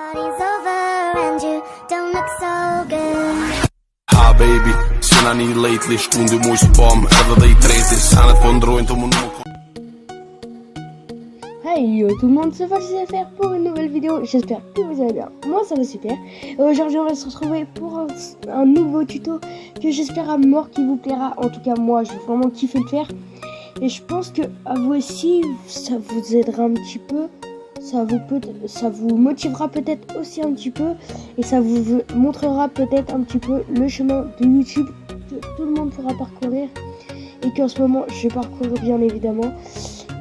Party's over and you don't look so good. Ah baby, sono anni lately, stunde muy spam, erda dei treti, sana fondro into mon nom. Hey yo tout le monde, c'est FR pour une nouvelle vidéo, j'espère que vous allez bien, moi ça va super. Aujourd'hui on va se retrouver pour un nouveau tuto que j'espère à mort qui vous plaira. En tout cas moi je vais vraiment kiffer le faire. Et je pense que à vous aussi ça vous aidera un petit peu, ça vous motivera peut-être aussi un petit peu. Et ça vous montrera peut-être un petit peu le chemin de YouTube que tout le monde pourra parcourir. Et qu'en ce moment je parcours bien évidemment.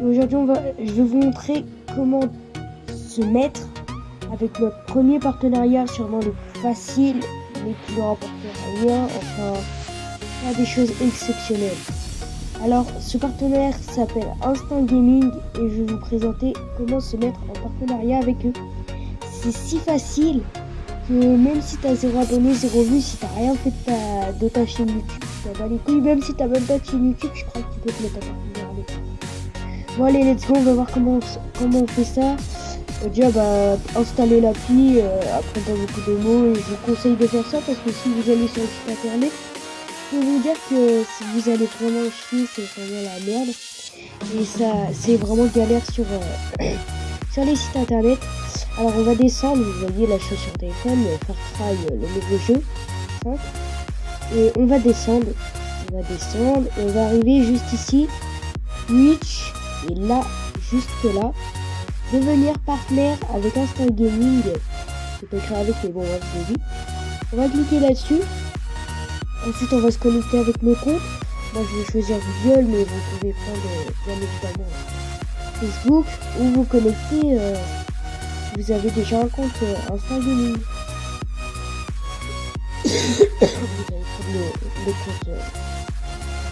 Et aujourd'hui je vais vous montrer comment se mettre avec notre premier partenariat, sûrement le plus facile, mais qui ne rapportera rien, enfin pas des choses exceptionnelles. Alors ce partenaire s'appelle Instinct Gaming et je vais vous présenter comment se mettre en partenariat avec eux. C'est si facile que même si tu as 0 abonné, 0 vues, si tu n'as rien fait de ta chaîne YouTube, ça va les couilles. Même si tu n'as même pas de chaîne YouTube, je crois que tu peux te mettre en partenariat avec eux. Bon allez, let's go, on va voir comment on fait ça. Déjà installer l'appli, après pas beaucoup de mots, et je vous conseille de faire ça parce que si vous allez sur le site internet, je peux vous dire que si vous allez vraiment chier, c'est vraiment la merde. Et ça, c'est vraiment galère sur les sites internet. Alors on va descendre, vous voyez la chose sur téléphone, Far Cry, le nouveau jeu 5. Et on va descendre, et on va arriver juste ici, Twitch, et là, juste là, devenir partenaire avec Instinct Gaming. C'est pas écrit avec, mais bon, je l'ai dit. On va cliquer là-dessus. Ensuite, on va se connecter avec nos comptes. Moi, je vais choisir Google, mais vous pouvez prendre bien évidemment Facebook ou vous connecter si vous avez déjà un compte Instinct Gaming. Vous allez prendre le compte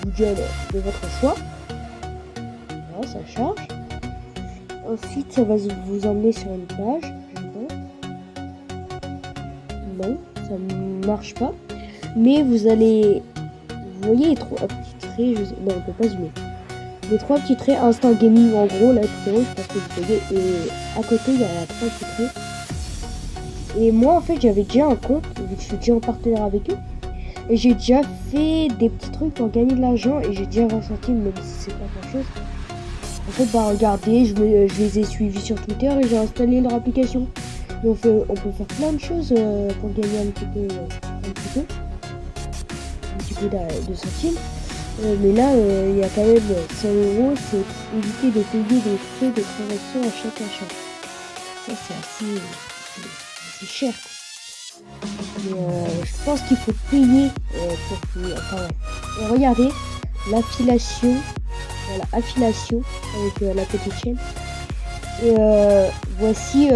Google de votre choix. Voilà, ça charge. Ensuite, ça va vous emmener sur une page. Non, ça ne marche pas. Mais vous allez, vous voyez les 3 petits traits, non on peut pas zoomer. Les 3 petits traits Instinct Gaming en gros, là tout en haut, je pense que vous voyez, et à côté il y a 3 petits traits. Et moi en fait j'avais déjà un compte, vu que je suis déjà en partenaire avec eux. Et j'ai déjà fait des petits trucs pour gagner de l'argent et j'ai déjà 20 centimes, même si c'est pas grand chose. En fait regardez, je les ai suivis sur Twitter et j'ai installé leur application. Et on peut faire plein de choses pour gagner un petit peu de centimes, mais là il y a quand même 100 €, c'est éviter de payer des frais de transaction à chaque achat. Ça c'est assez cher, mais je pense qu'il faut payer pour payer. Enfin bref. Et regardez l'affiliation, voilà, affiliation avec la petite chaîne, et voici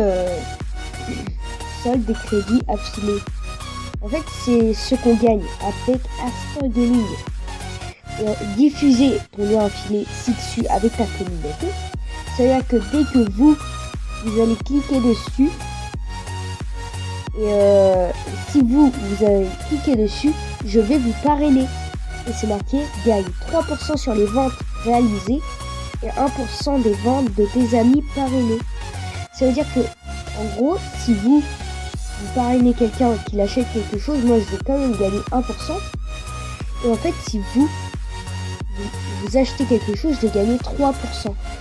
solde des crédits affiliés. En fait, c'est ce qu'on gagne avec Instinct Gaming. Diffuser ton lien affilié ci-dessus avec ta communauté. C'est-à-dire que dès que vous allez cliquer dessus, et si vous avez cliqué dessus, je vais vous parrainer. Et c'est marqué gagne 3% sur les ventes réalisées et 1% des ventes de tes amis parrainés. Ça veut dire que, en gros, si vous parrainez quelqu'un qui achète quelque chose, moi je vais quand même gagner 1%. Et en fait, si vous achetez quelque chose, je vais gagner 3%.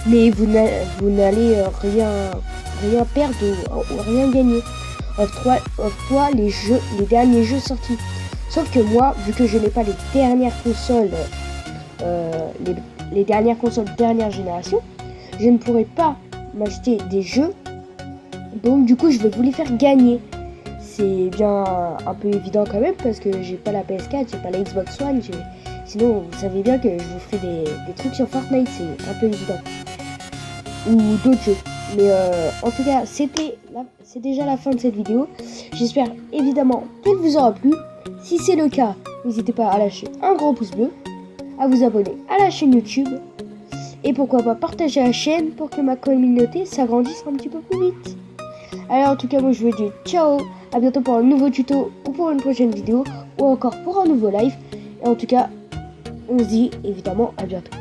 Mais vous n'allez rien perdre ou rien gagner. Offre-toi les derniers jeux sortis. Sauf que moi, vu que je n'ai pas les dernières consoles, les dernières consoles dernière génération, je ne pourrai pas m'acheter des jeux. Donc du coup, je vais vous les faire gagner. C'est bien un peu évident quand même parce que j'ai pas la PS4, j'ai pas la Xbox One, sinon vous savez bien que je vous ferai des trucs sur Fortnite, c'est un peu évident. Ou d'autres jeux. Mais en tout cas, c'est déjà la fin de cette vidéo. J'espère évidemment qu'elle vous aura plu. Si c'est le cas, n'hésitez pas à lâcher un gros pouce bleu, à vous abonner à la chaîne YouTube et pourquoi pas partager la chaîne pour que ma communauté s'agrandisse un petit peu plus vite. Alors en tout cas moi je vous dis ciao, à bientôt pour un nouveau tuto ou pour une prochaine vidéo ou encore pour un nouveau live. Et en tout cas on se dit évidemment à bientôt.